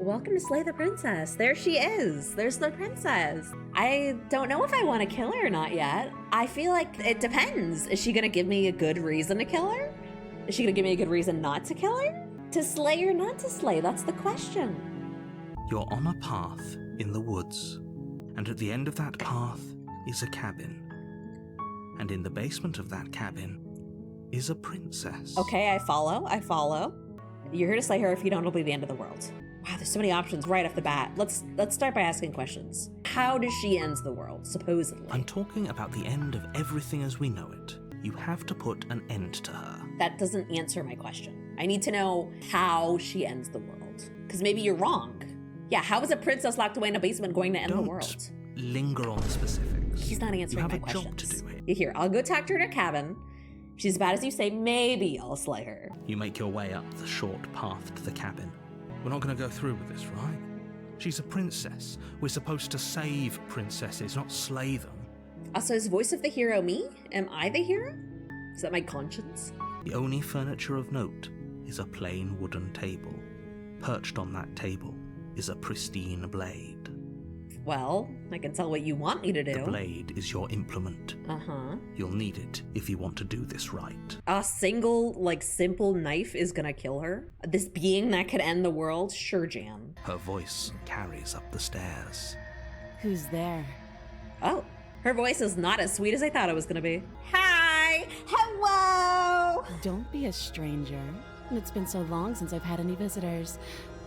Welcome to Slay the Princess. There she is. There's the princess. I don't know if I want to kill her or not yet. I feel like it depends. Is she gonna give me a good reason to kill her? Is she gonna give me a good reason not to kill her? To slay or not to slay? That's the question. You're on a path in the woods, and at the end of that path is a cabin. And in the basement of that cabin is a princess. Okay, I follow. You're here to slay her. If you don't, it'll be the end of the world. Wow, there's so many options right off the bat. Let's start by asking questions. How does she end the world, supposedly? I'm talking about the end of everything as we know it. You have to put an end to her. That doesn't answer my question. I need to know how she ends the world. Because maybe you're wrong. Yeah, how is a princess locked away in a basement going to end the world? Don't linger on the specifics. She's not answering my questions. You have a job to do here. Here, I'll go talk to her in her cabin. She's as bad as you say, maybe I'll slay her. You make your way up the short path to the cabin. We're not going to go through with this, right? She's a princess. We're supposed to save princesses, not slay them. Also, is voice of the hero me? Am I the hero? Is that my conscience? The only furniture of note is a plain wooden table. Perched on that table is a pristine blade. Well, I can tell what you want me to do. The blade is your implement. Uh-huh. You'll need it if you want to do this right. A single, simple knife is gonna kill her? This being that could end the world? Sure, Jan. Her voice carries up the stairs. Who's there? Oh, her voice is not as sweet as I thought it was gonna be. Hi! Hello! Don't be a stranger. It's been so long since I've had any visitors.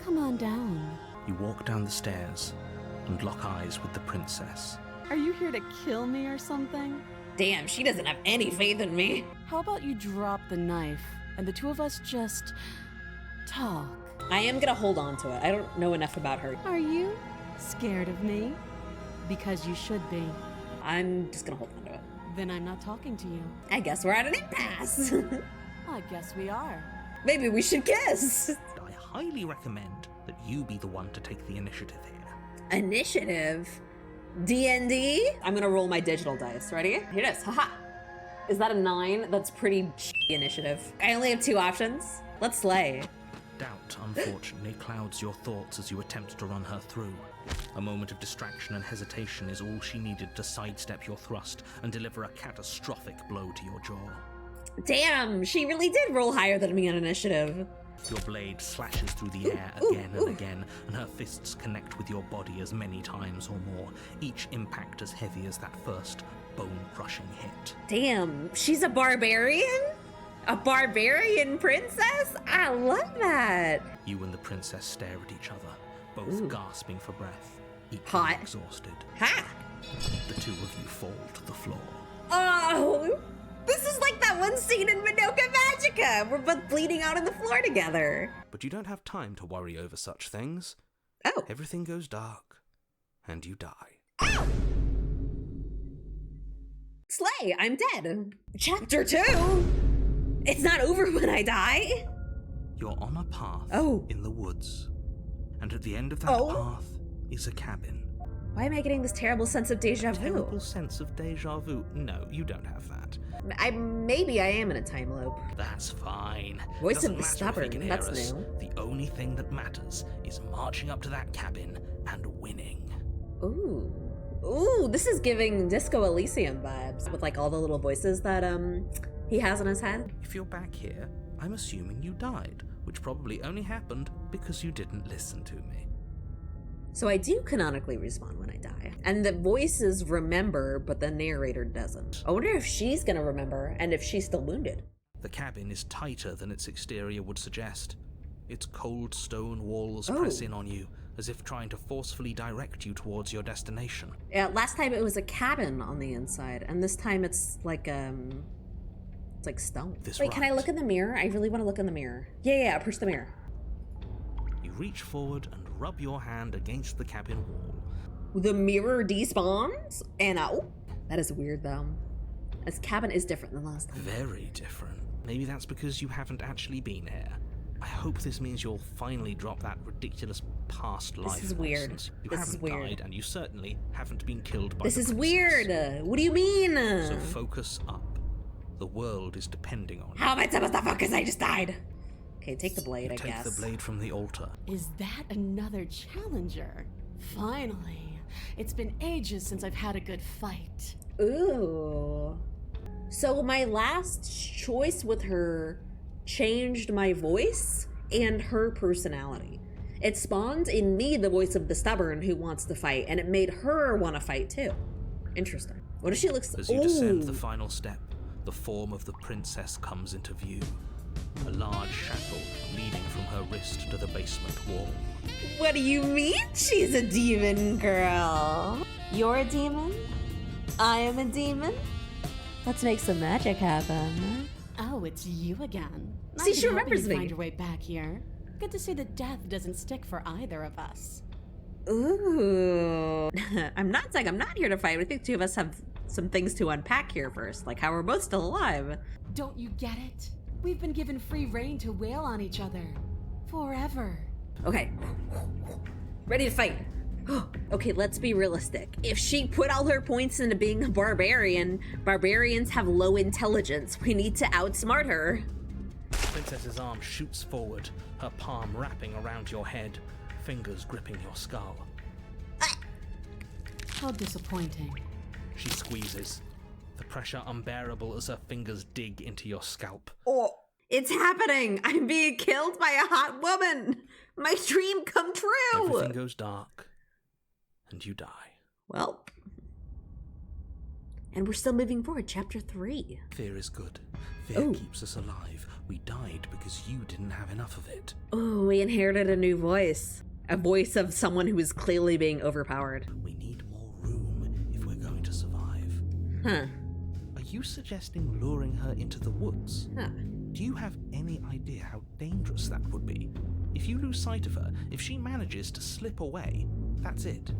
Come on down. You walk down the stairs and lock eyes with the princess. Are you here to kill me or something? Damn, she doesn't have any faith in me. How about you drop the knife and the two of us just talk? I am gonna hold on to it. I don't know enough about her. Are you scared of me? Because you should be. I'm just gonna hold on to it. Then I'm not talking to you. I guess we're at an impasse. I guess we are. Maybe we should kiss. I highly recommend that you be the one to take the initiative here. Initiative? D&D? I'm gonna roll my digital dice. Ready? Here it is. Haha. Is that a 9? That's pretty shitty initiative. I only have 2 options. Let's slay. Doubt, unfortunately, clouds your thoughts as you attempt to run her through. A moment of distraction and hesitation is all she needed to sidestep your thrust and deliver a catastrophic blow to your jaw. Damn, she really did roll higher than me on initiative. Your blade slashes through the air again and again, and her fists connect with your body as many times or more, each impact as heavy as that first bone-crushing hit. Damn, she's a barbarian? A barbarian princess? I love that. You and the princess stare at each other, both gasping for breath, equally Hot. exhausted. Ha! The two of you fall to the floor. Oh, this is like that one scene in Madoka Magica. We're both bleeding out on the floor together. But you don't have time to worry over such things. Oh. Everything goes dark, and you die. Ow! Slay, I'm dead. Chapter 2. It's not over when I die. You're on a path in the woods, and at the end of that path is a cabin. Why am I getting this terrible sense of deja vu? Terrible sense of deja vu? No, you don't have that. Maybe I am in a time loop. That's fine. Voice Doesn't of the matter if stubborn, you can hear that's us. new. The only thing that matters is marching up to that cabin and winning. Ooh, this is giving Disco Elysium vibes with all the little voices that he has in his head. If you're back here, I'm assuming you died, which probably only happened because you didn't listen to me. So I do canonically respawn when I die. And the voices remember, but the narrator doesn't. I wonder if she's gonna remember and if she's still wounded. The cabin is tighter than its exterior would suggest. Its cold stone walls press in on you, as if trying to forcefully direct you towards your destination. Yeah, last time it was a cabin on the inside, and this time it's like stone. Wait, can I look in the mirror? I really want to look in the mirror. Yeah, push the mirror. You reach forward and rub your hand against the cabin wall. The mirror despawns? And that is weird though. This cabin is different than last time. Very different. Maybe that's because you haven't actually been here. I hope this means you'll finally drop that ridiculous past life. This is weird. nonsense. You This is haven't weird. died, and you certainly haven't been killed by This the is princess. weird. What do you mean? So focus up. The world is depending on you. How am I supposed to focus? I just died. Okay, take the blade, I guess. Take the blade from the altar. Is that another challenger? Finally. It's been ages since I've had a good fight. Ooh. So my last choice with her changed my voice and her personality. It spawned in me the voice of the stubborn who wants to fight, and it made her want to fight too. Interesting. What does she look like? As you descend the final step, the form of the princess comes into view. A large shackle leading from her wrist to the basement wall. What do you mean she's a demon girl? You're a demon? I am a demon? Let's make some magic happen. Oh, it's you again. See, she remembers me. Find your way back here. Good to see that death doesn't stick for either of us. Ooh. I'm not saying I'm not here to fight. I think two of us have some things to unpack here first, like how we're both still alive. Don't you get it? We've been given free rein to wail on each other. Forever. Okay. Ready to fight. Okay, let's be realistic. If she put all her points into being a barbarian, barbarians have low intelligence. We need to outsmart her. The princess's arm shoots forward, her palm wrapping around your head, fingers gripping your skull. How disappointing. She squeezes, the pressure unbearable as her fingers dig into your scalp. Oh, it's happening! I'm being killed by a hot woman! My dream come true! Everything goes dark, and you die. Well, and we're still moving forward, chapter 3. Fear is good. Fear keeps us alive. We died because you didn't have enough of it. Oh, we inherited a new voice. A voice of someone who is clearly being overpowered. We need more room if we're going to survive. Huh. Are you suggesting luring her into the woods? Huh. Do you have any idea how dangerous that would be? If you lose sight of her, if she manages to slip away, that's it.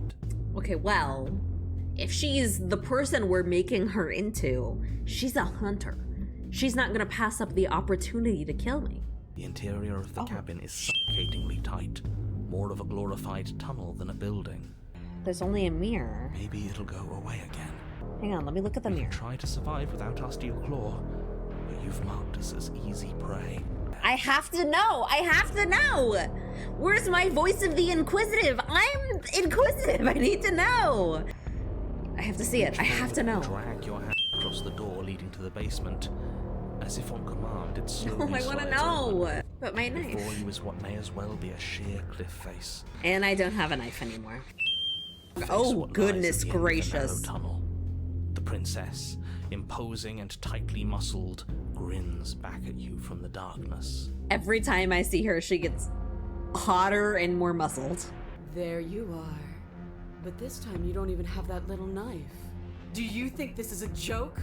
Okay, well, if she's the person we're making her into, she's a hunter. She's not gonna pass up the opportunity to kill me. The interior of the cabin is suffocatingly tight. More of a glorified tunnel than a building. There's only a mirror. Maybe it'll go away again. Hang on, let me look at the mirror. Try to survive without our steel claw, but you've marked us as easy prey. I have to know! I have to know! Where's my voice of the inquisitive? I'm inquisitive! I need to know! I have to see it. I have to know. Drag your hand across the door leading to the basement. As if on command, it slowly Oh, I want to slides know! open. But my knife. Before you is what may as well be a sheer cliff face. And I don't have a knife anymore. Face Oh, what lies goodness at the end of the gracious. narrow tunnel. The princess, imposing and tightly muscled, grins back at you from the darkness. Every time I see her, she gets hotter and more muscled. There you are. But this time you don't even have that little knife. Do you think this is a joke?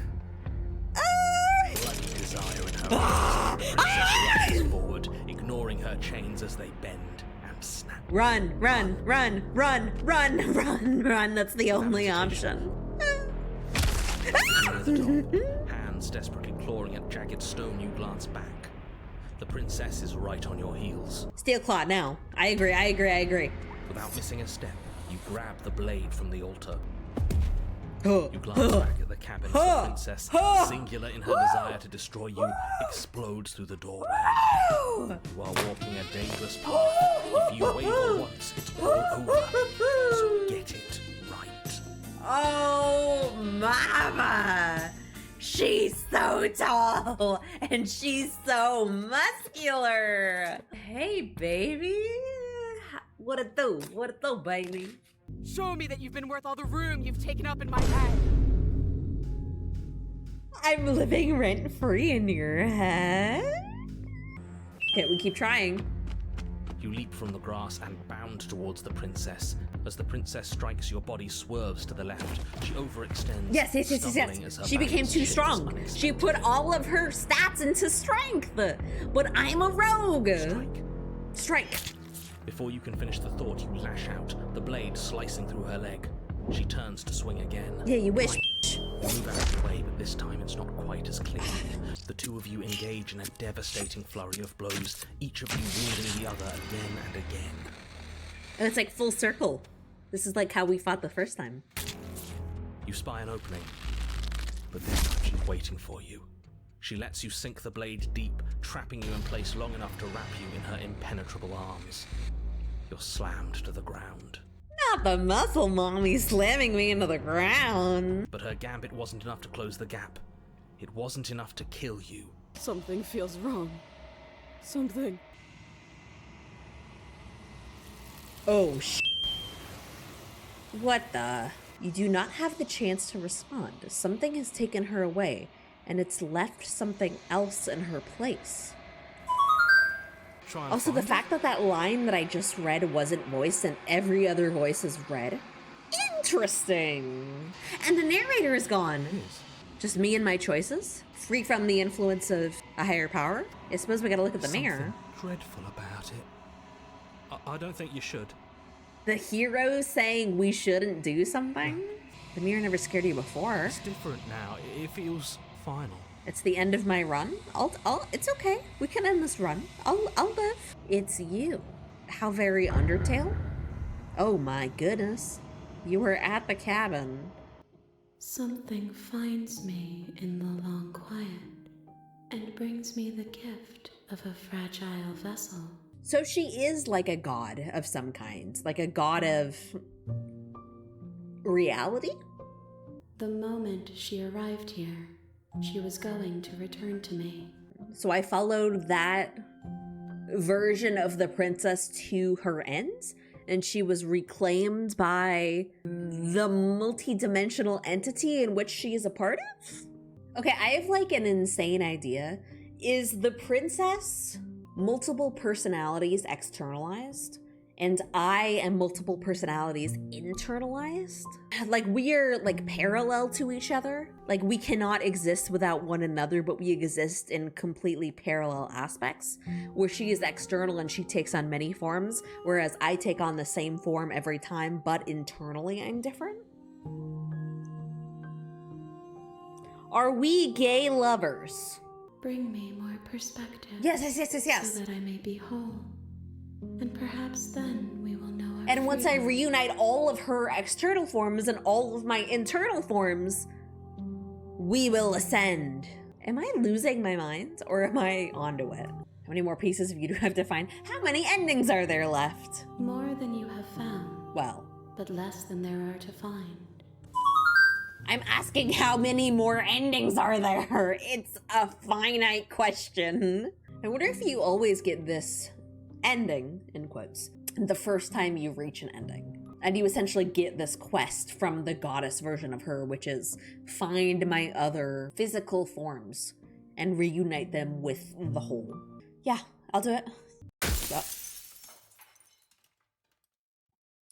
Bloody desire in her eyes, the princess rushes forward, ignoring her chains as they bend and snap. Run, run, run, run, run, run, run. That's the only option. Near the door, hands desperately clawing at jagged stone, you glance back. The princess is right on your heels. Steel claw, now. I agree. Without missing a step, you grab the blade from the altar. You You glance back at the cabin as the princess, singular in her desire to destroy you, explodes through the doorway. You are walking a dangerous path. If you waver once, it's all over. So get it right. Oh, mama! She's so tall and she's so muscular. Hey, baby. What it do? What it do, baby? Show me that you've been worth all the room you've taken up in my head. I'm living rent-free in your head. Okay, we keep trying. You leap from the grass and bound towards the princess. As the princess strikes, your body swerves to the left. She overextends. Yes. stumbling as her She back became is too shaped strong. unexpectedly. She put all of her stats into strength. But I'm a rogue. Strike. Before you can finish the thought, you lash out, the blade slicing through her leg. She turns to swing again. Yeah, you wish. You move out of the way, but this time it's not quite as clean. The two of you engage in a devastating flurry of blows, each of you wielding the other again and again. And it's like full circle. This is like how we fought the first time. You spy an opening, but this time she's waiting for you. She lets you sink the blade deep, trapping you in place long enough to wrap you in her impenetrable arms. You're slammed to the ground. Not the muscle mommy slamming me into the ground. But her gambit wasn't enough to close the gap. It wasn't enough to kill you. Something feels wrong. Something. Oh, What the? You do not have the chance to respond. Something has taken her away, and it's left something else in her place. Also, the fact that that line that I just read wasn't voiced and every other voice is read. Interesting. And the narrator is gone. Just me and my choices, free from the influence of a higher power. I suppose we gotta look at the mirror. Dreadful about it. I don't think you should. The hero saying we shouldn't do something? The mirror never scared you before. It's different now. It feels final. It's the end of my run. It's okay. We can end this run. I'll live. It's you. How very Undertale? Oh my goodness. You were at the cabin. Something finds me in the long quiet and brings me the gift of a fragile vessel. So she is like a god of some kind, like a god of reality? The moment she arrived here, she was going to return to me. So I followed that version of the princess to her end, and she was reclaimed by the multi-dimensional entity in which she is a part of? Okay, I have like an insane idea. Is the princess multiple personalities externalized, and I am multiple personalities internalized? Like we are like parallel to each other. Like we cannot exist without one another, but we exist in completely parallel aspects, where she is external and she takes on many forms, whereas I take on the same form every time, but internally I'm different. Are we gay lovers? Bring me more perspective. Yes. So that I may be whole. And perhaps then we will know our And once I freedom. reunite all of her external forms and all of my internal forms, we will ascend. Am I losing my mind or am I onto it? How many more pieces of you do I have to find? How many endings are there left? More than you have found, Well, but less than there are to find. I'm asking how many more endings are there? It's a finite question. I wonder if you always get this ending, in quotes, the first time you reach an ending. And you essentially get this quest from the goddess version of her, which is find my other physical forms and reunite them with the whole. Yeah, I'll do it. Yep.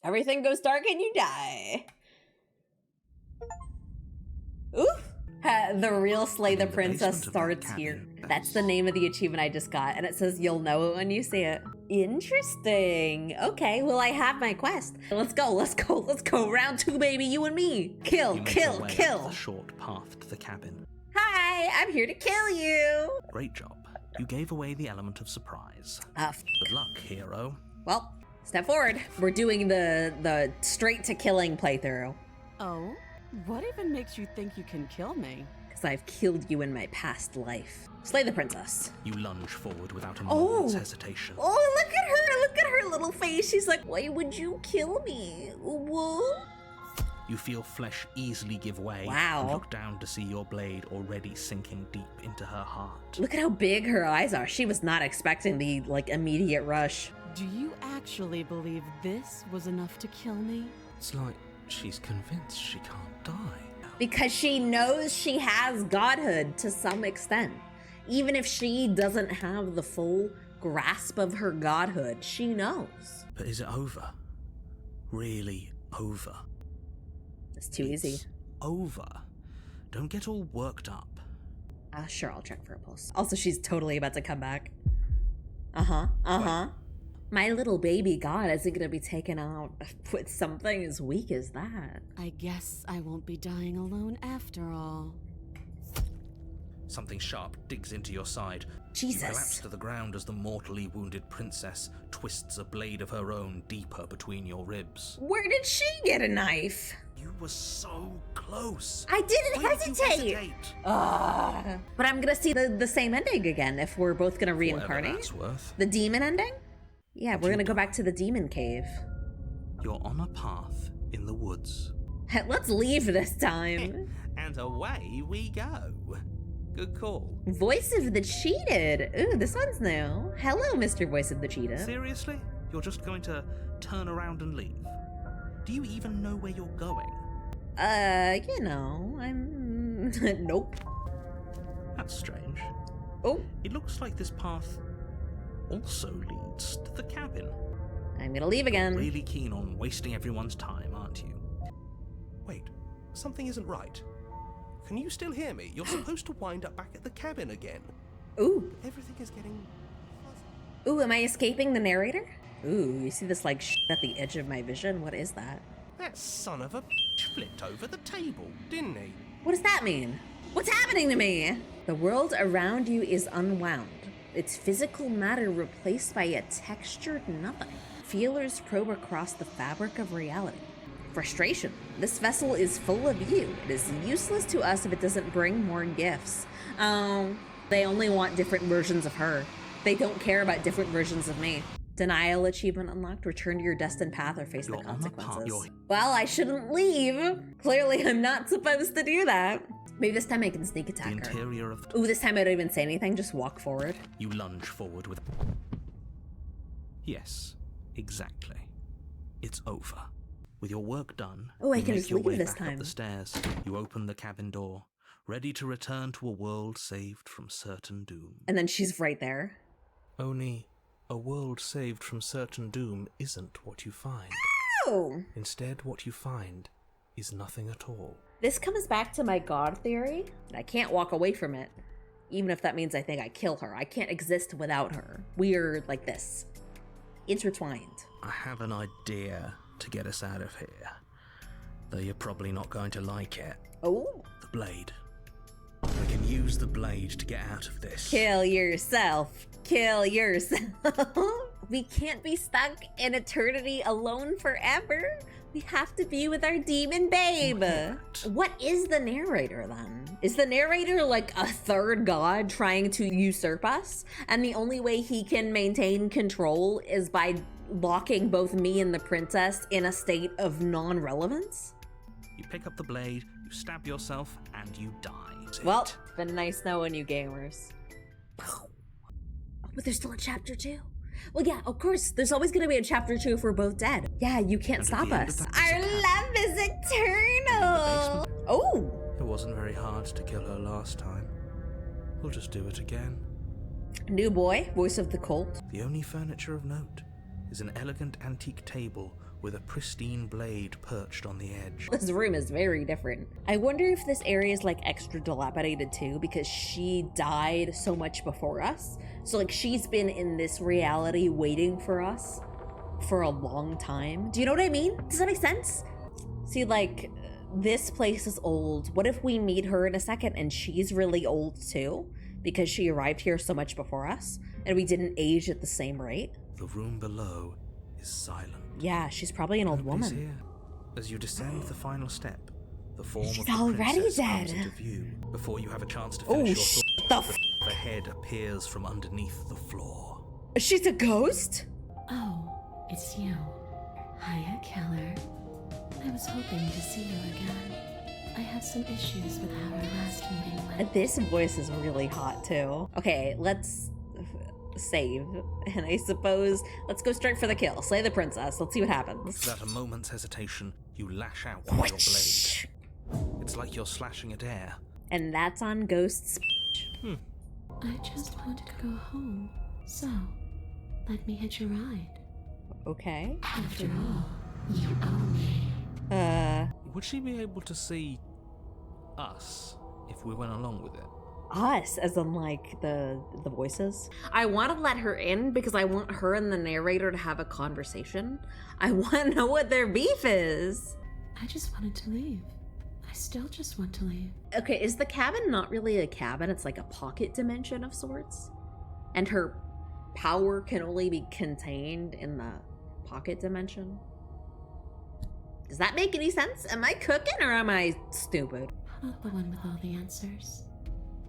Everything goes dark and you die. Ooh! The real Slay the Princess starts here. That's the name of the achievement I just got, and it says you'll know it when you see it. Interesting. Okay, well I have my quest. Let's go. Round 2, baby, you and me. Kill. The short path to the cabin. Hi, I'm here to kill you. Great job. You gave away the element of surprise. Good luck, hero. Well, step forward. We're doing the straight to killing playthrough. Oh? What even makes you think you can kill me? Because I've killed you in my past life. Slay the princess. You lunge forward without a moment's hesitation. Oh, look at her little face. She's like, why would you kill me? Whoa. You feel flesh easily give way. Wow. And look down to see your blade already sinking deep into her heart. Look at how big her eyes are. She was not expecting the, immediate rush. Do you actually believe this was enough to kill me? It's like she's convinced she can't die. Because she knows she has godhood to some extent. Even if she doesn't have the full grasp of her godhood, she knows. But is it over? Really over? It's too easy. Over. Don't get all worked up. Sure, I'll check for a pulse. Also, she's totally about to come back. My little baby god isn't gonna be taken out with something as weak as that. I guess I won't be dying alone after all. Something sharp digs into your side. Jesus. You collapse to the ground as the mortally wounded princess twists a blade of her own deeper between your ribs. Where did she get a knife? You were so close. I didn't Why did you hesitate. But I'm gonna see the same ending again if we're both gonna Whatever reincarnate. that's worth. The demon ending? Yeah, we're gonna go back to the demon cave. You're on a path in the woods. Let's leave this time. And away we go. Good call. Voice of the Cheated. Ooh, this one's new. Hello, Mr. Voice of the Cheated. Seriously? You're just going to turn around and leave? Do you even know where you're going? You know, I'm... Nope. That's strange. Oh, It looks like this path also leads to the cabin. I'm gonna leave again. Really keen on wasting everyone's time, aren't you? Wait, something isn't right. Can you still hear me? You're supposed to wind up back at the cabin again. Ooh. Everything is getting Ooh, am I escaping the narrator? Ooh, you see this like at the edge of my vision? What is that? That son of a flipped over the table, didn't he? What does that mean? What's happening to me? The world around you is unwound. Its physical matter replaced by a textured nothing. Feelers probe across the fabric of reality. Frustration. This vessel is full of you. It is useless to us if it doesn't bring more gifts. They only want different versions of her. They don't care about different versions of me. Denial achievement unlocked. Return to your destined path or face the You're on the path. consequences. Well, I shouldn't leave. Clearly, I'm not supposed to do that. Maybe this time I can sneak The attack her. interior of Ooh, this time I don't even say anything. Just walk forward. You lunge forward with... Yes, exactly. It's over. With your work done, Oh, I you can make just your leave way this back time. up the stairs. You open the cabin door, ready to return to a world saved from certain doom. And then she's right there. Only a world saved from certain doom isn't what you find. Oh! Instead, what you find is nothing at all. This comes back to my god theory. I can't walk away from it. Even if that means I think I kill her. I can't exist without her. We're like this. Intertwined. I have an idea to get us out of here, though you're probably not going to like it. Oh. The blade. We can use the blade to get out of this. Kill yourself. Kill yourself. We can't be stuck in eternity alone forever. We have to be with our demon babe. What is the narrator then? Is the narrator like a third god trying to usurp us? And the only way he can maintain control is by locking both me and the princess in a state of non-relevance? You pick up the blade, you stab yourself, and you die. Well, it's been nice knowing you gamers. Oh, but there's still a chapter 2. Well, yeah, of course. There's always going to be a chapter 2 if we're both dead. Yeah, you can't And at stop the end us. of that Our love is eternal. Oh, It wasn't very hard to kill her last time. We'll just do it again. new boy, voice of the cult. The only furniture of note is an elegant antique table with a pristine blade perched on the edge. This room is very different. I wonder if this area is like extra dilapidated too because she died so much before us. So like she's been in this reality waiting for us for a long time. Do you know what I mean? Does that make sense? See, like this place is old. What if we meet her in a second and she's really old too because she arrived here so much before us and we didn't age at the same rate? The room below is silent. Yeah, she's probably an old Nobody's woman. here. As you descend the final step, the form She's of the already princess comes dead. into view. Before you have a chance to Oh, finish your thought, the the head appears from underneath the floor. She's a ghost? Oh, it's you. Hiya, Keller. I was hoping to see you again. I have some issues with how our last meeting went. This voice is really hot too. Okay, let's save. And I suppose let's go straight for the kill. Slay the princess. Let's see what happens. Without a moment's hesitation, you lash out with your blade. It's like you're slashing at air. And that's on Ghost's. I just wanted to go home. So, let me hitch a ride. Okay. After all, you owe me. Would she be able to see us if we went along with it? Us, as in like the voices. I want to let her in because I want her and the narrator to have a conversation. I want to know what their beef is. I just wanted to leave. I still just want to leave. Okay, is the cabin not really a cabin? It's like a pocket dimension of sorts? And her power can only be contained in the pocket dimension? Does that make any sense? Am I cooking or am I stupid? Not the one with all the answers.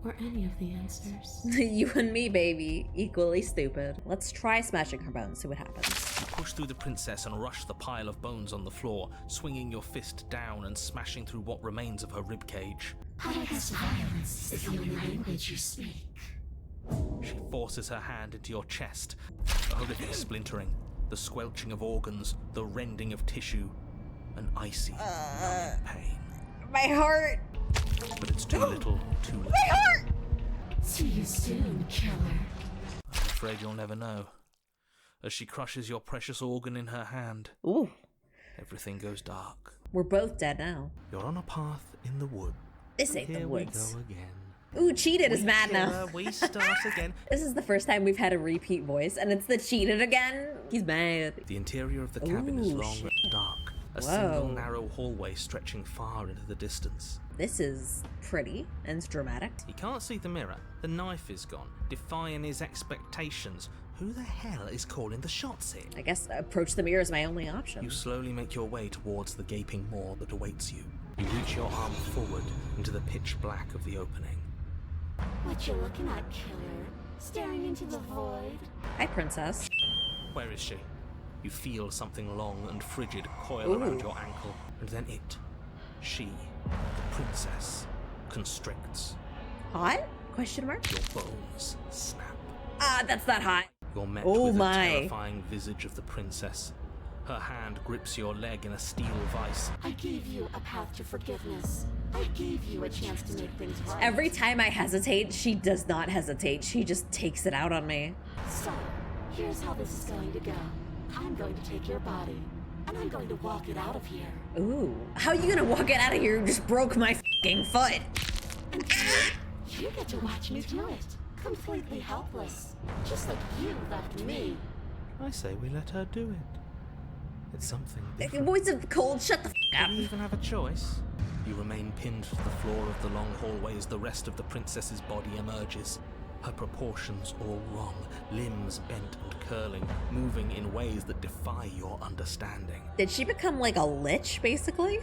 Or any of the answers. You and me, baby. Equally stupid. Let's try smashing her bones, see what happens. You push through the princess and rush the pile of bones on the floor, swinging your fist down and smashing through what remains of her ribcage. But I guess violence is the only language you speak. She forces her hand into your chest, a horrific splintering, the squelching of organs, the rending of tissue, an icy, numbing pain. My heart! But it's too little, too late. My heart! See you soon, killer. I'm afraid you'll never know. As she crushes your precious organ in her hand, Ooh, everything goes dark. we're both dead now. You're on a path in the wood. This ain't the Here woods. we go again. Ooh, cheated is mad now. We start again. This is the first time we've had a repeat voice, and it's the cheated again. He's mad. The interior of the cabin is Ooh, long shit. and dark. A Whoa. single narrow hallway stretching far into the distance. This is pretty and dramatic. He can't see the mirror. The knife is gone, defying his expectations. Who the hell is calling the shots here? I guess approach the mirror is my only option. You slowly make your way towards the gaping maw that awaits you. You reach your arm forward into the pitch black of the opening. What you looking at, killer? Staring into the void? Hi, princess. Where is she? You feel something long and frigid coil around your ankle, and then she, the princess, constricts. Hot? Question mark? Your bones snap. Ah, that's not hot. You're met Oh with my. the terrifying visage of the princess. Her hand grips your leg in a steel vice. I gave you a path to forgiveness. I gave you a chance to make things right. Every time I hesitate, she does not hesitate. She just takes it out on me. So, here's how this is going to go. I'm going to take your body, and I'm going to walk it out of here. Ooh. How are you gonna walk it out of here? You just broke my f***ing foot. And you get to watch me do it. Completely helpless. Just like you left me. I say we let her do it. It's something different. Voice of cold, shut the f*** Do up. we even have a choice? You remain pinned to the floor of the long hallway as the rest of the princess's body emerges. Her proportions all wrong, limbs bent and curling, moving in ways that defy your understanding. Did she become like a lich, basically?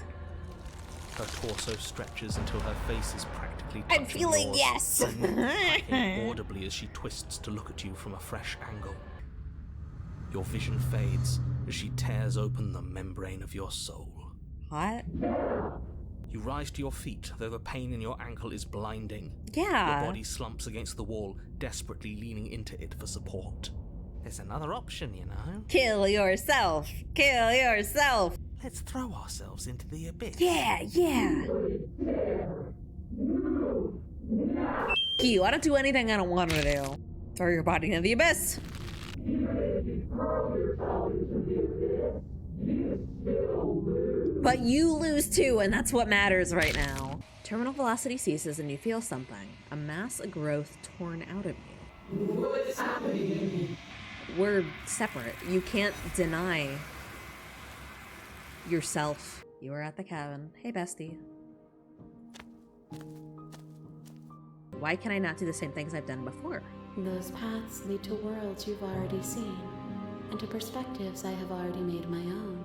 Her torso stretches until her face is practically I'm touching feeling yours, yes. her neck cracking audibly as she twists to look at you from a fresh angle. Your vision fades as she tears open the membrane of your soul. Hot? You rise to your feet, though the pain in your ankle is blinding. Yeah. Your body slumps against the wall, desperately leaning into it for support. There's another option, you know. Kill yourself. Kill yourself. Let's throw ourselves into the abyss. Yeah, yeah. You, I don't do anything I don't want to do. Throw your body into the abyss. But you lose too, and that's what matters right now. Terminal velocity ceases and you feel something. A mass of growth torn out of you. What's happening? We're separate. You can't deny yourself. You are at the cabin. Hey, bestie. Why can I not do the same things I've done before? Those paths lead to worlds you've already seen, and to perspectives I have already made my own.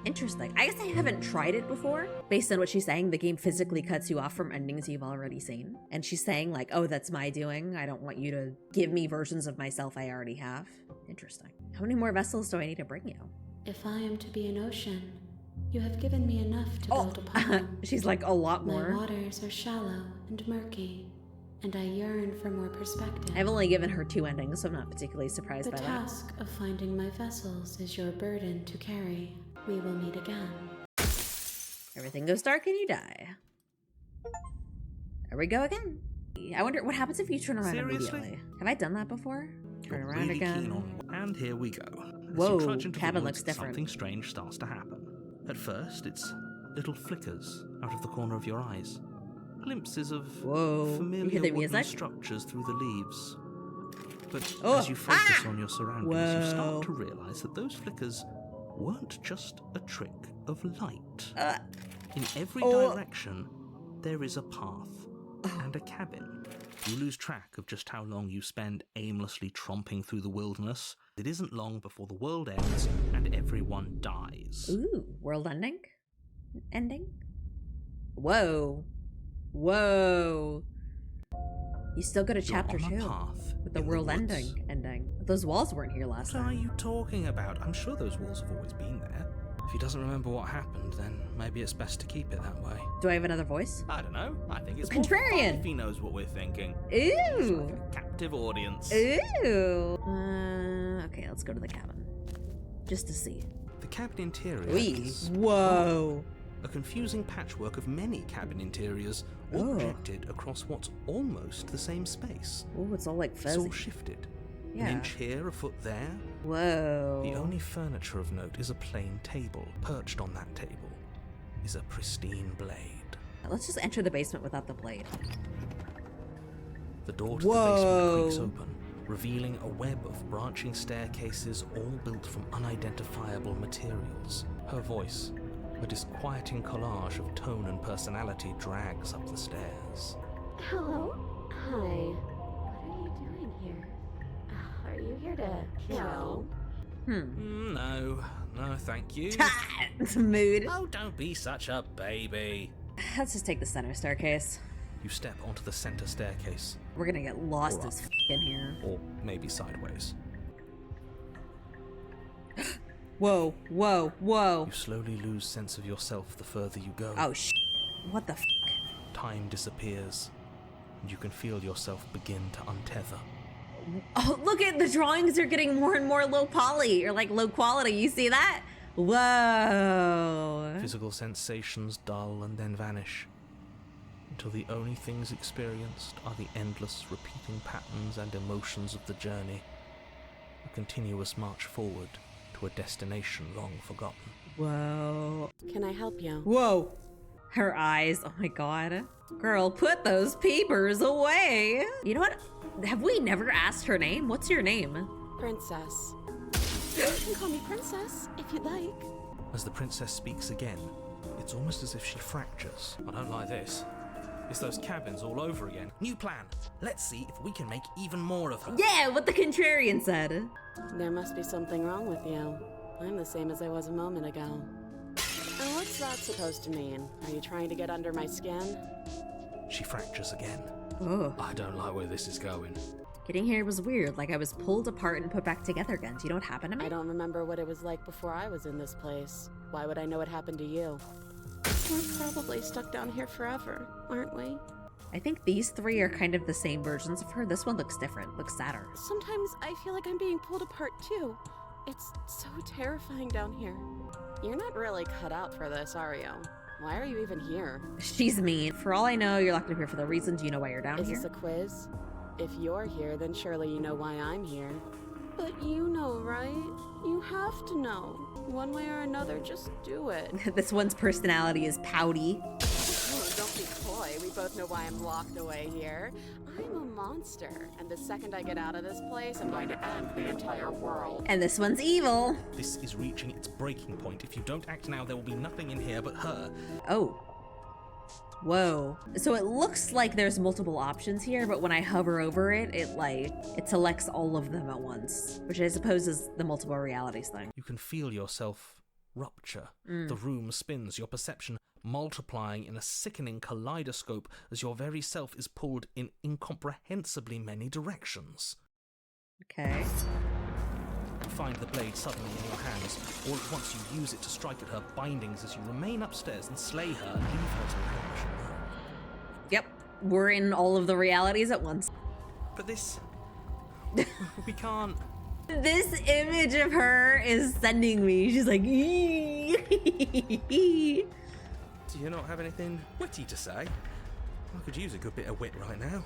Interesting. I guess I haven't tried it before. Based on what she's saying, the game physically cuts you off from endings you've already seen. And she's saying like, oh, that's my doing. I don't want you to give me versions of myself I already have. Interesting. How many more vessels do I need to bring you? If I am to be an ocean, you have given me enough to build upon. She's like, a lot My more. waters are shallow and murky, and I yearn for more perspective. I've only given her 2 endings, so I'm not particularly surprised The by that. task of finding my vessels is your burden to carry. We will meet again. Everything goes dark and you die. There we go again. I wonder what happens if you turn around Seriously? immediately. Have I done that before? Turn You're around really again. keen on- And here we go. As Whoa, you trudge into the cabin woods, looks different. Something strange starts to happen. At first, it's little flickers out of the corner of your eyes. Glimpses of Whoa, you familiar hear the wooden music? structures through the leaves. But Oh, as you focus ah! on your surroundings, you Whoa. start to realize that those flickers weren't just a trick of light. Uh, In every oh. direction, there is a path and a cabin. You lose track of just how long you spend aimlessly tromping through the wilderness. It isn't long before the world ends and everyone dies. Ooh, world ending? Ending? Whoa. Whoa. You still go to chapter You're on a 2 path with the in world woods. ending. Those walls weren't here last What are time. you talking about? I'm sure those walls have always been there. If he doesn't remember what happened, then maybe it's best to keep it that way. Do I have another voice? I don't know. I think it's Contrarian. more fun if he knows what we're thinking. Ooh. Like a captive audience. Ooh. Okay, let's go to the cabin. Just to see. The cabin interior Wee. is Whoa. a confusing patchwork of many cabin interiors, all Oh. projected across what's almost the same space. Ooh, it's all like It's fuzzy. all shifted. Yeah. An inch here, a foot there. Whoa. The only furniture of note is a plain table. Perched on that table is a pristine blade. Let's just enter the basement without the blade. The door to the Whoa. basement creaks open, revealing a web of branching staircases all built from unidentifiable materials. Her voice, a disquieting collage of tone and personality, drags up the stairs. Hello? Hi. What are you doing here? Are you here to kill? No, thank you. Mood. Oh, don't be such a baby. Let's just take the center staircase. You step onto the center staircase, We're gonna get lost Or as up. f in here. or maybe sideways. Whoa, whoa, whoa. You slowly lose sense of yourself the further you go. Oh, what the f? Time disappears, and you can feel yourself begin to untether. Oh, look at the drawings are getting more and more low poly, or like low quality. You see that? Whoa. Physical sensations dull and then vanish, until the only things experienced are the endless repeating patterns and emotions of the journey, a continuous march forward to a destination long forgotten. Whoa. Can I help you? Whoa. Her eyes. Oh my god. Girl, put those peepers away. You know what? Have we never asked her name? What's your name? Princess. You can call me Princess if you'd like. As the princess speaks again, it's almost as if she fractures. I don't like this. It's those cabins all over again. New plan. Let's see if we can make even more of her. Yeah, what the contrarian said. There must be something wrong with you. I'm the same as I was a moment ago. And what's that supposed to mean? Are you trying to get under my skin? She fractures again. Oh. I don't like where this is going. Getting here was weird, like I was pulled apart and put back together again. Do you know what happened to me? I don't remember what it was like before I was in this place. Why would I know what happened to you? We're probably stuck down here forever, aren't we? I think these three are kind of the same versions of her. This one looks different, looks sadder. Sometimes I feel like I'm being pulled apart too. It's so terrifying down here. You're not really cut out for this, are you? Why are you even here? She's mean. For all I know, you're locked up here for the reason. Do you know why you're down Is here? this a quiz? If you're here, then surely you know why I'm here. But you know, right? You have to know. One way or another, just do it. This one's personality is pouty. Oh, don't be coy. We both know why I'm locked away here. I'm a monster, and the second I get out of this place, I'm going to end the entire world. And this one's evil. This is reaching its breaking point. If you don't act now, there will be nothing in here but her. Oh. Whoa. So it looks like there's multiple options here, but when I hover over it, it selects all of them at once, which I suppose is the multiple realities thing. You can feel yourself rupture. The room spins, your perception multiplying in a sickening kaleidoscope as your very self is pulled in incomprehensibly many directions. Okay. You find the blade suddenly in your hands. All at once you use it to strike at her bindings as you remain upstairs and slay her and leave her to languish alone. Yep. We're in all of the realities at once. But this... we can't... This image of her is sending me. She's like, Do you not have anything witty to say? I could use a good bit of wit right now.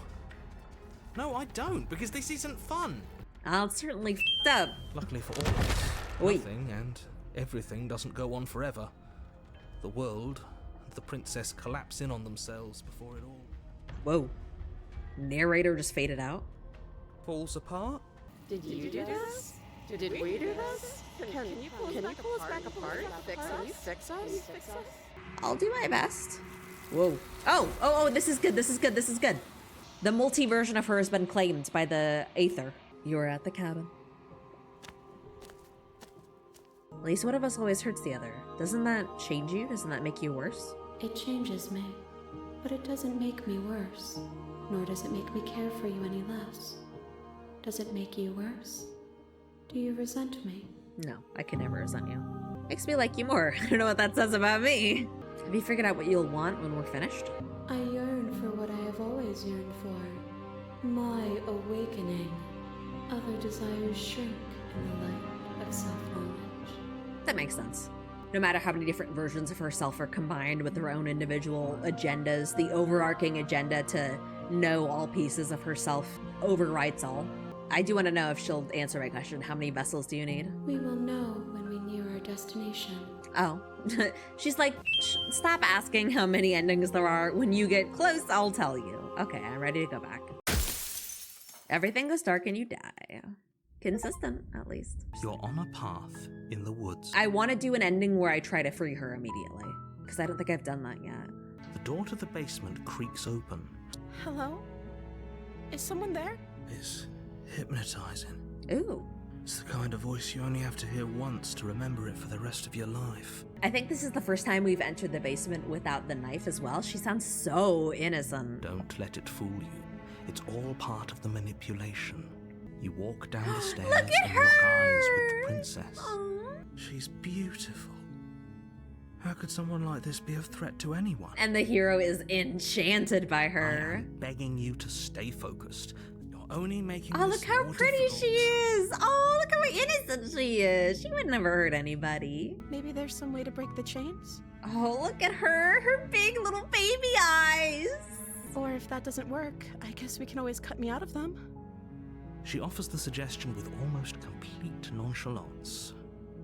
No, I don't, because this isn't fun. I'm certainly f***ed up. Luckily for all of us, Oi. nothing and everything doesn't go on forever. The world and the princess collapse in on themselves before it all Whoa. Narrator just faded out. falls apart. Did you do this? Did we do this? Can you pull us back apart? Fix us? I'll do my best. Whoa. Oh, this is good. The multi version of her has been claimed by the Aether. You're at the cabin. At least one of us always hurts the other. Doesn't that change you? Doesn't that make you worse? It changes me, but it doesn't make me worse, nor does it make me care for you any less. Does it make you worse? Do you resent me? No, I can never resent you. Makes me like you more. I don't know what that says about me. Have you figured out what you'll want when we're finished? I yearn for what I have always yearned for. My awakening. Other desires shrink in the light of self-knowledge. That makes sense. No matter how many different versions of herself are combined with their own individual agendas, the overarching agenda to know all pieces of herself overrides all. I do want to know if she'll answer my question. How many vessels do you need? We will know when we near our destination. Oh. She's like, stop asking how many endings there are. When you get close, I'll tell you. Okay, I'm ready to go back. Everything goes dark and you die. Consistent, at least. You're on a path in the woods. I want to do an ending where I try to free her immediately, because I don't think I've done that yet. The door to the basement creaks open. Hello? Is someone there? It's hypnotizing. Ooh. It's the kind of voice you only have to hear once to remember it for the rest of your life. I think this is the first time we've entered the basement without the knife as well. She sounds so innocent. Don't let it fool you. It's all part of the manipulation. You walk down the stairs Look at and her! lock eyes with the princess. Aww. She's beautiful. How could someone like this be a threat to anyone? And the hero is enchanted by I her. am begging you to stay focused. You're only making Oh, this look how more pretty difficult. she is. Oh, look how innocent she is. She would never hurt anybody. Maybe there's some way to break the chains? Oh, look at her. Her big little baby eyes. Or if that doesn't work, I guess we can always cut me out of them. She offers the suggestion with almost complete nonchalance.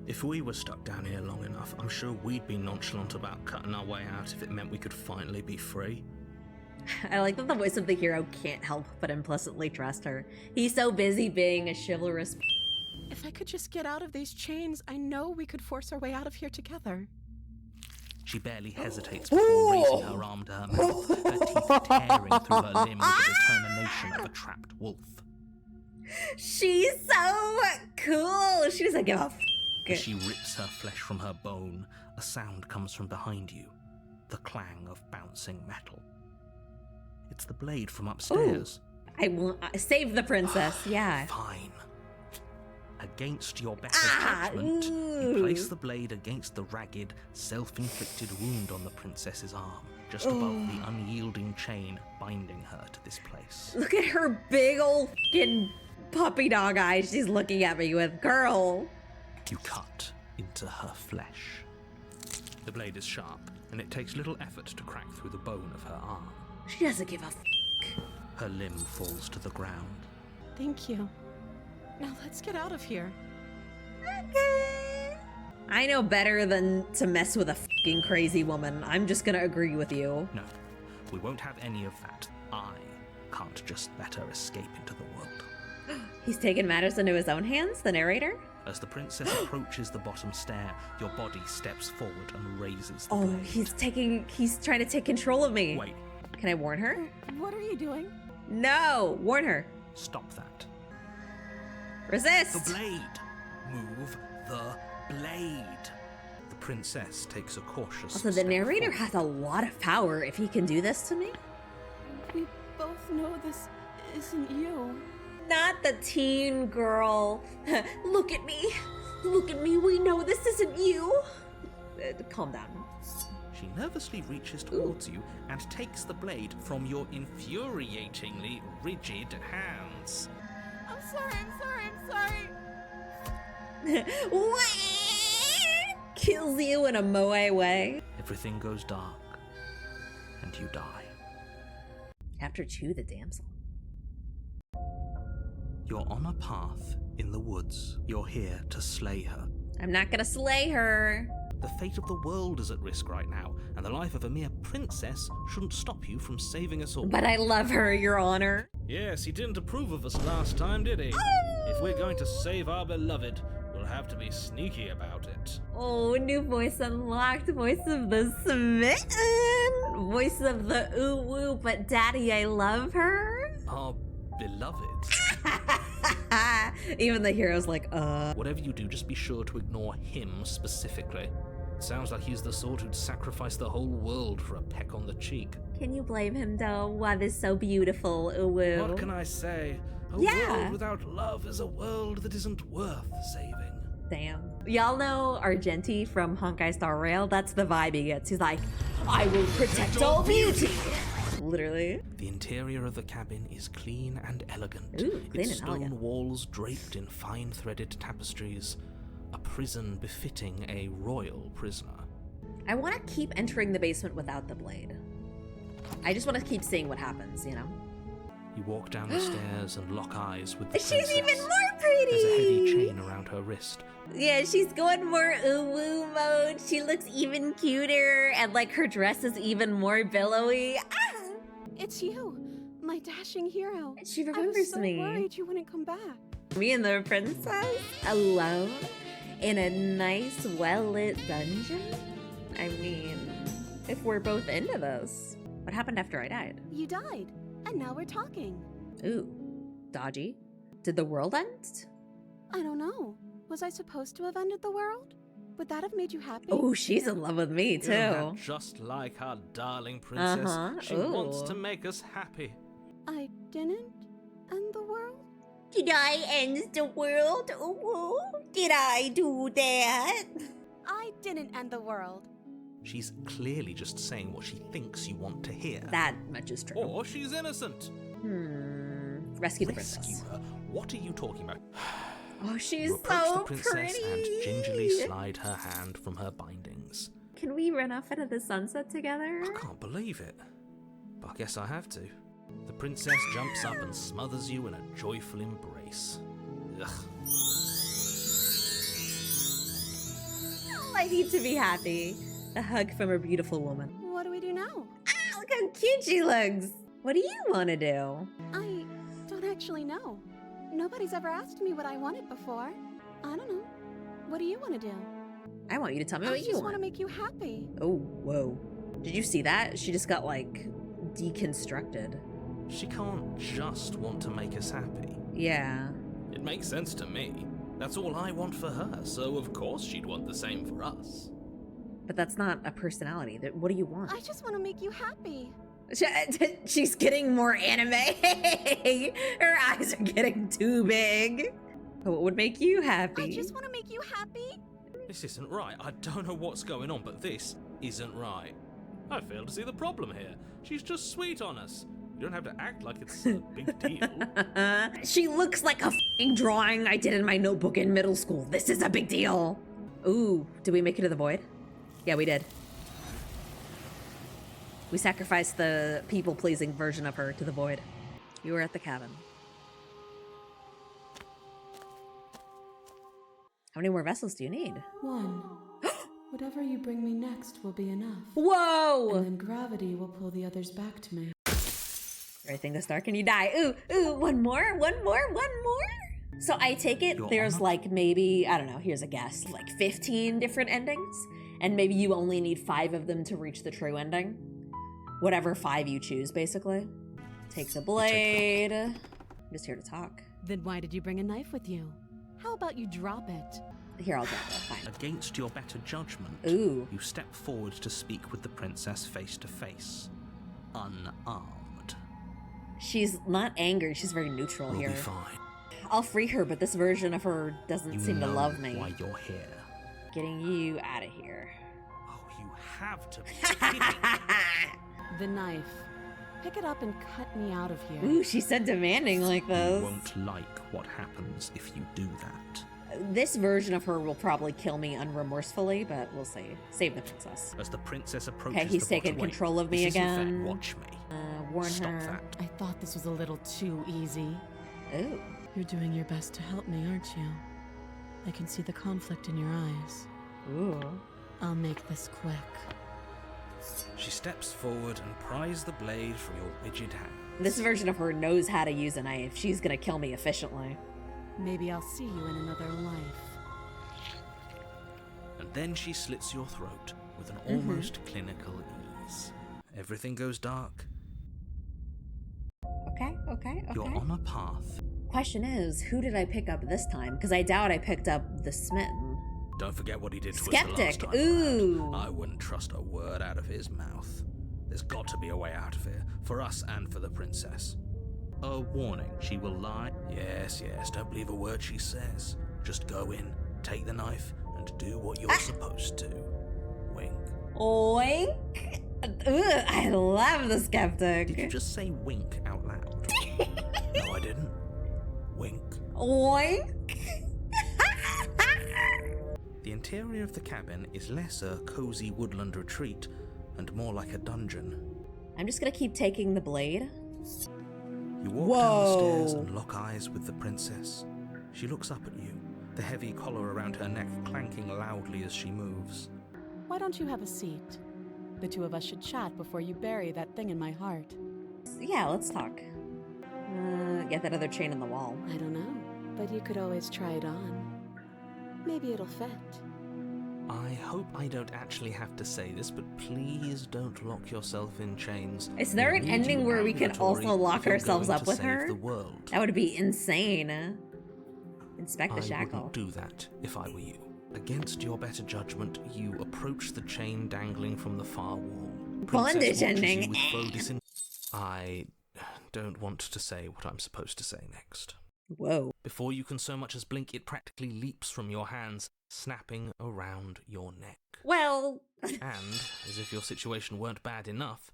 If we were stuck down here long enough, I'm sure we'd be nonchalant about cutting our way out if it meant we could finally be free. I like that the voice of the hero can't help but implicitly trust her. He's so busy being a chivalrous. If I could just get out of these chains, I know we could force our way out of here together. She barely hesitates before raising her arm to her mouth, her teeth tearing through her limb with the determination of a trapped wolf. She's so cool. She doesn't give a f. As she rips her flesh from her bone, a sound comes from behind you, the clang of bouncing metal. It's the blade from upstairs. I want save the princess. Yeah. Fine. Against your better judgment, you place the blade against the ragged, self-inflicted wound on the princess's arm, just above the unyielding chain binding her to this place. Look at her big old fucking puppy dog eyes she's looking at me with. Girl. You cut into her flesh. The blade is sharp, and it takes little effort to crack through the bone of her arm. She doesn't give a f. Her limb falls to the ground. Thank you. Now let's get out of here. Okay. I know better than to mess with a fucking crazy woman. I'm just gonna agree with you. No, we won't have any of that. I can't just let her escape into the world. He's taken matters into his own hands, the narrator? As the princess approaches the bottom stair, your body steps forward and raises the Oh, blade. he's trying to take control of me. Wait, Can I warn her? What are you doing? No, warn her. stop that. Resist. The blade! Move the blade! The princess takes a cautious Also, the step narrator forward. has a lot of power if he can do this to me. We both know this isn't you. Not the teen girl. Look at me. Look at me. We know this isn't you. Calm down. She nervously reaches towards you and takes the blade from your infuriatingly rigid hands. I'm sorry. Kills you in a moe way. Everything goes dark, and you die. Chapter 2, The Damsel. You're on a path in the woods. You're here to slay her. I'm not gonna slay her. The fate of the world is at risk right now, and the life of a mere princess shouldn't stop you from saving us all. But I love her, Your Honor. Yes, he didn't approve of us last time, did he? Oh! If we're going to save our beloved, we'll have to be sneaky about it. Oh, new voice unlocked. Voice of the smitten. Voice of the ooh woo, but daddy, I love her. Our beloved. Even the hero's like, Whatever you do, just be sure to ignore him specifically. Sounds like he's the sort who'd sacrifice the whole world for a peck on the cheek. Can you blame him though? Love is so beautiful, ooh woo. What can I say? A world without love is a world that isn't worth saving. Damn. Y'all know Argenti from Honkai Star Rail? That's the vibe he gets. He's like, I will protect all beauty. Literally. The interior of the cabin is clean and elegant. Ooh, clean its and elegant. stone walls draped in fine threaded tapestries. A prison befitting a royal prisoner. I want to keep entering the basement without the blade. I just want to keep seeing what happens, you know? You walk down the stairs and lock eyes with the She's princess. even more pretty! There's a heavy chain around her wrist. Yeah, she's going more ooh-woo mode. She looks even cuter, and like her dress is even more billowy. Ah! It's you, my dashing hero. She I remembers was so me. worried you wouldn't come back. Me and the princess alone in a nice, well-lit dungeon? I mean, if we're both into this. What happened after I died? You died, and now we're talking. Ooh, dodgy. Did the world end? I don't know. Was I supposed to have ended the world? Would that have made you happy? Oh, she's in love with me, Isn't that too. just like our darling princess? She wants to make us happy. I didn't end the world? Did I end the world? Ooh, did I do that? I didn't end the world. She's clearly just saying what she thinks you want to hear. That much is true. Or she's innocent. Rescue the princess. Rescue her? What are you talking about? Oh, she's You approach so the princess pretty. and gingerly slide her hand from her bindings. Can we run off into the sunset together? I can't believe it. But I guess I have to. The princess jumps up and smothers you in a joyful embrace. Ugh. I need to be happy. A hug from a beautiful woman. What do we do now? Ah, look how cute she looks. What do you want to do? I don't actually know. Nobody's ever asked me what I wanted before. I don't know. What do you want to do? I want you to tell me I what you just want. want to make you happy. Oh, whoa. Did you see that? She just got, like, deconstructed. She can't just want to make us happy. Yeah. It makes sense to me. That's all I want for her, so of course she'd want the same for us. But that's not a personality. What do you want? I just want to make you happy. She's getting more anime. Her eyes are getting too big. What would make you happy? I just want to make you happy. This isn't right. I don't know what's going on, but this isn't right. I fail to see the problem here. She's just sweet on us. You don't have to act like it's a big deal. She looks like a f***ing drawing I did in my notebook in middle school. This is a big deal. Ooh, did we make it to the void? Yeah, we did. We sacrificed the people-pleasing version of her to the void. You were at the cabin. How many more vessels do you need? One. Whatever you bring me next will be enough. Whoa! And then gravity will pull the others back to me. Everything that's dark and you die. Ooh, one more. So I take it there's like maybe, I don't know, here's a guess, like 15 different endings. And maybe you only need 5 of them to reach the true ending. Whatever 5 you choose, basically. Take the blade. I'm just here to talk. Then why did you bring a knife with you? How about you drop it? Here, I'll drop it. Fine. Against your better judgment, Ooh. you step forward to speak with the princess face to face. Unarmed. She's not angry. She's very neutral We'll here. be fine. I'll free her, but this version of her doesn't You seem to know love me. why you're here. Getting you out of here. Oh, you have to be kidding. The knife. Pick it up and cut me out of here. Ooh, she said demanding like You this. won't like what happens if you do that. This version of her will probably kill me unremorsefully, but we'll see. Save the princess. As the princess approaches Okay, he's the taking bottom, control of me this isn't fair. again. Watch me. Warn Stop her. that. I thought this was a little too easy. Ooh. You're doing your best to help me, aren't you? I can see the conflict in your eyes. Ooh. I'll make this quick. She steps forward and pries the blade from your rigid hand. This version of her knows how to use a knife. She's gonna kill me efficiently. Maybe I'll see you in another life. And then she slits your throat with an almost clinical ease. Everything goes dark. Okay. You're on a path. Question is, who did I pick up this time? Because I doubt I picked up the Smitten. Don't forget what he did to us Skeptic. the last time Ooh. around. I wouldn't trust a word out of his mouth. There's got to be a way out of here, for us and for the princess. A warning, she will lie. Yes, don't believe a word she says. Just go in, take the knife, and do what you're supposed to. Wink. Oink. Ugh, I love the skeptic. Did you just say wink out loud? No, I didn't. Wink. Oink. The interior of the cabin is less a cozy woodland retreat and more like a dungeon. I'm just gonna keep taking the blade. You walk down the stairs and lock eyes with the princess. She looks up at you, the heavy collar around her neck clanking loudly as she moves. Why don't you have a seat? The two of us should chat before you bury that thing in my heart. Yeah, let's talk. Get that other chain in the wall. I don't know, but you could always try it on. Maybe it'll fit. I hope I don't actually have to say this, but please don't lock yourself in chains. Is there an ending where we can also lock ourselves up with her? The world. That would be insane. Inspect the I shackle. wouldn't do that if I were you. Against your better judgment, you approach the chain dangling from the far wall. Bondage ending. I don't want to say what I'm supposed to say next. Whoa. Before you can so much as blink, it practically leaps from your hands, snapping around your neck. Well. And, as if your situation weren't bad enough,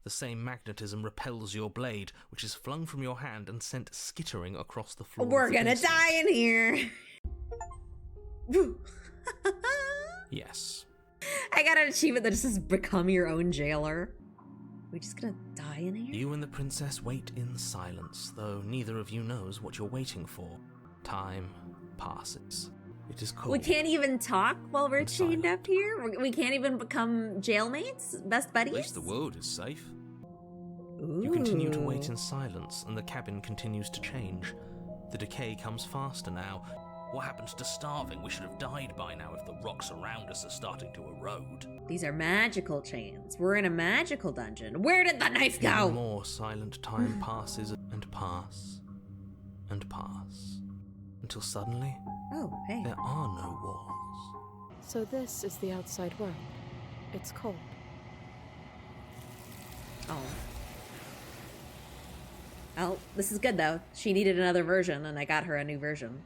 the same magnetism repels your blade, which is flung from your hand and sent skittering across the floor. We're gonna die in here. Yes. I got an achievement that just says become your own jailer. We just gonna die in here? You and the princess wait in silence, though neither of you knows what you're waiting for. Time passes. It is cold. We can't even talk while we're chained up here? We can't even become jailmates? Best buddies? At least the world is safe. Ooh. You continue to wait in silence, and the cabin continues to change. The decay comes faster now. What happens to starving? We should have died by now if the rocks around us are starting to erode. These are magical chains. We're in a magical dungeon. Where did the knife go? Even more silent time passes and pass and pass until suddenly there are no walls. So this is the outside world. It's cold. Oh, this is good though. She needed another version and I got her a new version.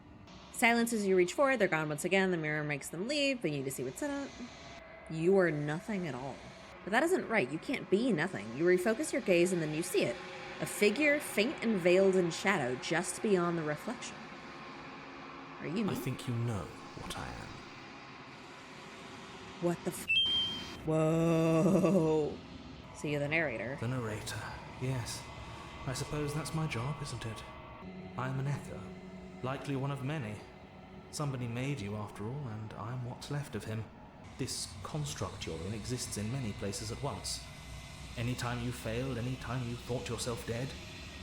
Silence as you reach forward, they're gone once again. The mirror makes them leave, but you need to see what's in it. You are nothing at all. But that isn't right. You can't be nothing. You refocus your gaze and then you see it. A figure faint and veiled in shadow just beyond the reflection. Are you me? I think you know what I am. What the Whoa. So you're the narrator. The narrator, yes. I suppose that's my job, isn't it? I'm an echo. Likely one of many. Somebody made you after all, and I'm what's left of him. This construct you're in exists in many places at once. Anytime you failed, anytime you thought yourself dead,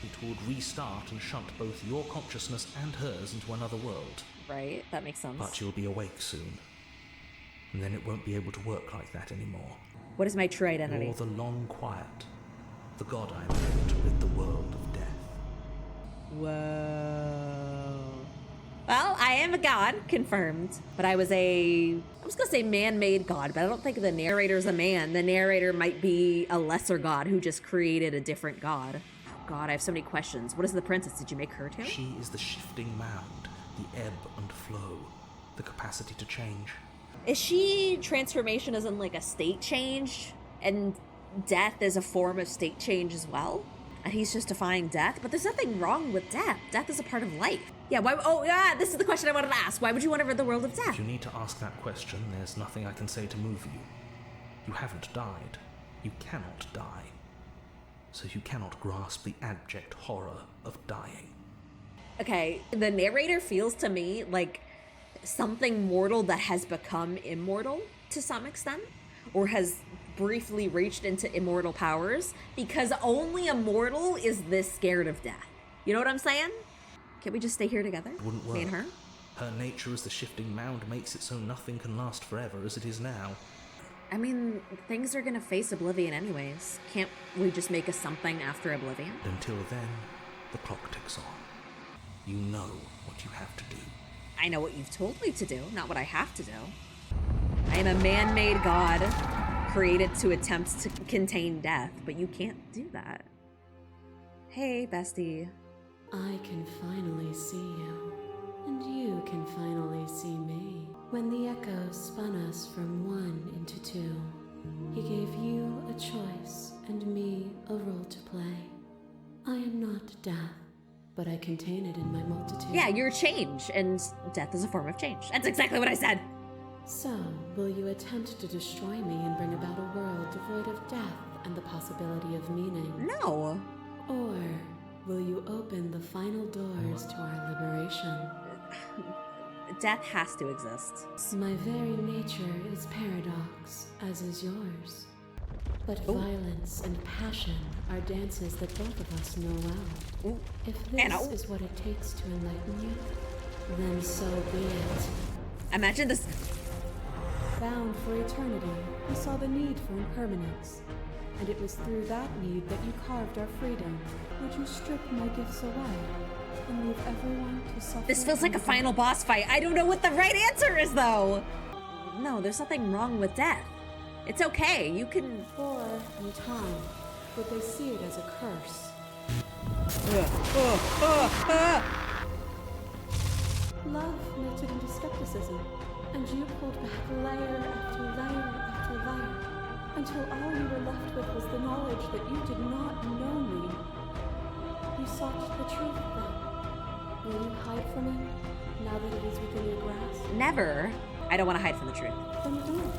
it would restart and shunt both your consciousness and hers into another world. Right, that makes sense. But you'll be awake soon. And then it won't be able to work like that anymore. What is my true identity? You're the long quiet. The god I am to rid the world of death. Whoa. Well, I am a god, confirmed. But I was gonna say man-made god, but I don't think the narrator's a man. The narrator might be a lesser god who just created a different god. Oh god, I have so many questions. What is the princess? Did you make her too? She is the shifting mound, the ebb and flow, the capacity to change. Is she transformation as in like a state change? And death is a form of state change as well? And he's just defying death? But there's nothing wrong with death. Death is a part of life. Yeah, why? Oh, yeah, this is the question I wanted to ask. Why would you want to rid the world of death? If you need to ask that question, there's nothing I can say to move you. You haven't died. You cannot die. So you cannot grasp the abject horror of dying. Okay, the narrator feels to me like something mortal that has become immortal to some extent, or has briefly reached into immortal powers, because only a mortal is this scared of death. You know what I'm saying? Can't we just stay here together? Wouldn't work. Me and her? Her nature as the shifting mound makes it so nothing can last forever as it is now. I mean, things are gonna face oblivion anyways. Can't we just make a something after oblivion? Until then, the clock ticks on. You know what you have to do. I know what you've told me to do, not what I have to do. I am a man-made god, created to attempt to contain death, but you can't do that. Hey, bestie. I can finally see you, and you can finally see me. When the echo spun us from one into two, he gave you a choice and me a role to play. I am not death, but I contain it in my multitude. Yeah, you're change, and death is a form of change. That's exactly what I said. So, will you attempt to destroy me and bring about a world devoid of death and the possibility of meaning? No. Or will you open the final doors to our liberation? Death has to exist. My very nature is paradox, as is yours. But violence and passion are dances that both of us know well. Ooh. If this is what it takes to enlighten you, then so be it. Imagine this. Bound for eternity, we saw the need for impermanence. And it was through that need that you carved our freedom. Would you strip my gifts away and leave everyone to suffer? This feels like a final boss fight. I don't know what the right answer is, though. No, there's nothing wrong with death. It's okay. You can. Or, in time, would they see it as a curse? Love melted into skepticism, and you pulled back layer after layer after layer, until all you were left with was the knowledge that you did not know me. You sought the truth then. Will you hide from it, now that it is within your grasp? Never. I don't want to hide from the truth. Then don't.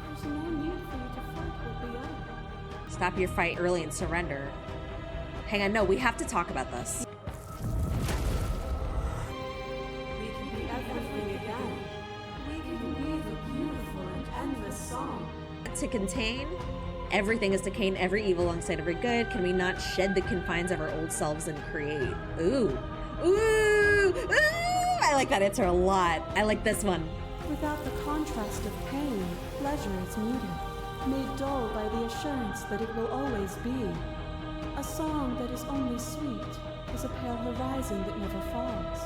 There's no need for you to fight what we are. Stop your fight early and surrender. Hang on, no, we have to talk about this. We can be everything again. We can weave a beautiful and endless song. To contain, everything is to contain every evil alongside every good. Can we not shed the confines of our old selves and create? Ooh. Ooh. Ooh. I like that answer a lot. I like this one. Without the contrast of pain, pleasure is muted, made dull by the assurance that it will always be. A song that is only sweet is a pale horizon that never falls.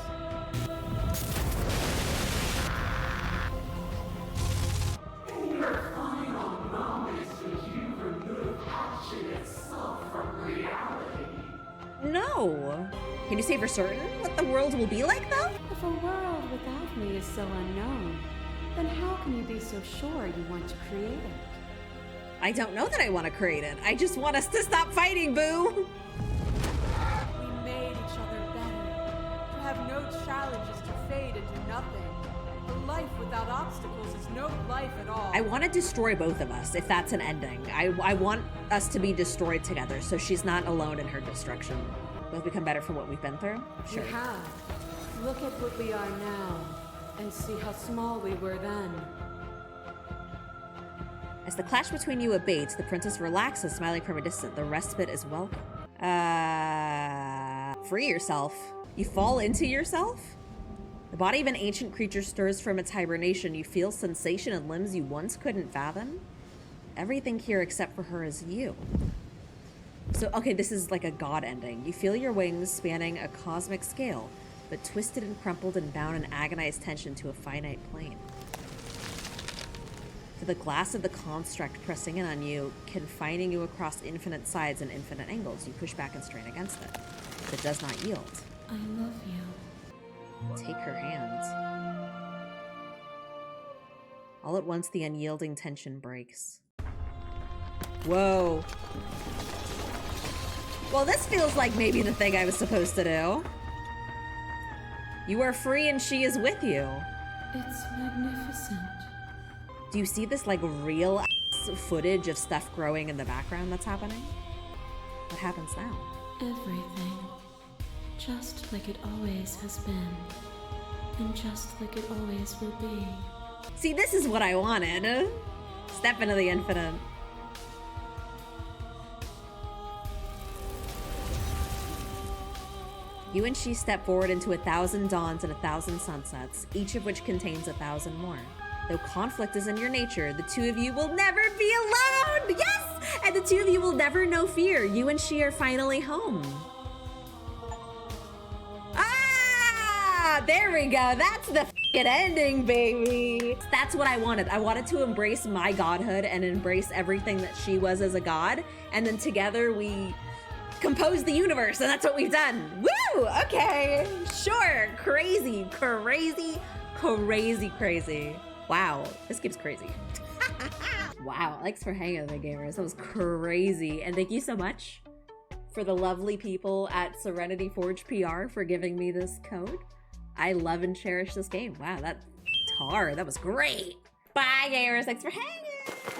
No. Can you say for certain what the world will be like, though? If a world without me is so unknown, then how can you be so sure you want to create it? I don't know that I want to create it. I just want us to stop fighting, boo. We made each other better. To have no challenges to fade into nothing. A life without obstacles is no life at all. I want to destroy both of us, if that's an ending. I want us to be destroyed together, so she's not alone in her destruction. Both become better for what we've been through? Sure. We have. Look at what we are now, and see how small we were then. As the clash between you abates, the princess relaxes, smiling from a distance. The respite is welcome. Free yourself. You fall into yourself? The body of an ancient creature stirs from its hibernation. You feel sensation in limbs you once couldn't fathom. Everything here except for her is you. So, okay, this is like a god ending. You feel your wings spanning a cosmic scale, but twisted and crumpled and bound in agonized tension to a finite plane. To the glass of the construct pressing in on you, confining you across infinite sides and infinite angles, you push back and strain against it. It does not yield. I love you. Take her hand. All at once, the unyielding tension breaks. Whoa. Well, this feels like maybe the thing I was supposed to do. You are free and she is with you. It's magnificent. Do you see this like real footage of stuff growing in the background that's happening? What happens now? Everything. Just like it always has been. And just like it always will be. See, this is what I wanted. Step into the infinite. You and she step forward into 1,000 dawns and 1,000 sunsets, each of which contains 1,000 more. Though conflict is in your nature, the two of you will never be alone! Yes! And the two of you will never know fear. You and she are finally home. Ah! There we go. That's the f***ing ending, baby. That's what I wanted. I wanted to embrace my godhood and embrace everything that she was as a god. And then together we composed the universe, and that's what we've done. Woo! Okay. Sure. Crazy, crazy, crazy, crazy. Wow, this game's crazy. Wow, thanks for hanging with me, gamers. That was crazy. And thank you so much for the lovely people at Serenity Forge PR for giving me this code. I love and cherish this game. Wow, that hard. That was great. Bye, gamers. Thanks for hanging.